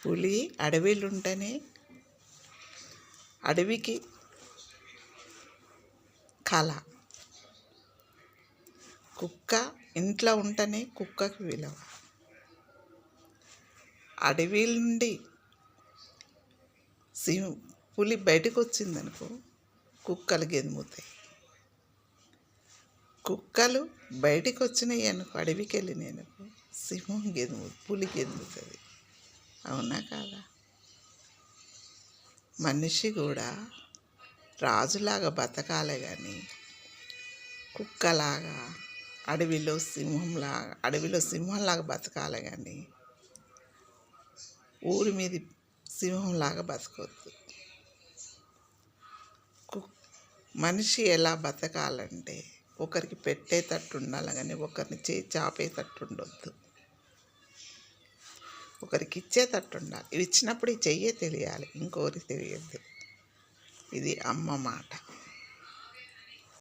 పులి అడవిలో ఉంటేనే అడవికి కళ. కుక్క ఇంట్లో ఉంటేనే కుక్కకి విలువ. అడవి నుండి పులి బయటకు వచ్చిందనుకో కుక్కలు గెదుముతాయి. కుక్కలు బయటికి వచ్చినాయి అనుకో, అడవికి వెళ్ళినాయి అనుకో, సింహం పులి గెదుముతుంది. అవునా కాదా? మనిషి కూడా రాజులాగా బతకాలే కానీ కుక్కలాగా అడవిలో సింహంలాగా బతకాలి కానీ ఊరి మీద సింహంలాగా బతకొద్దు. మనిషి ఎలా బతకాలంటే ఒకరికి పెట్టేటట్టు ఉండాలి కానీ ఒకరిని చేయి చాపేటట్టు ఉండొద్దు. ఒకరికి ఇచ్చేటట్టు ఉండాలి. ఇవి ఇచ్చినప్పుడు ఈ చెయ్యే తెలియాలి, ఇంకోరికి తెలియద్దు. ఇది అమ్మ మాట.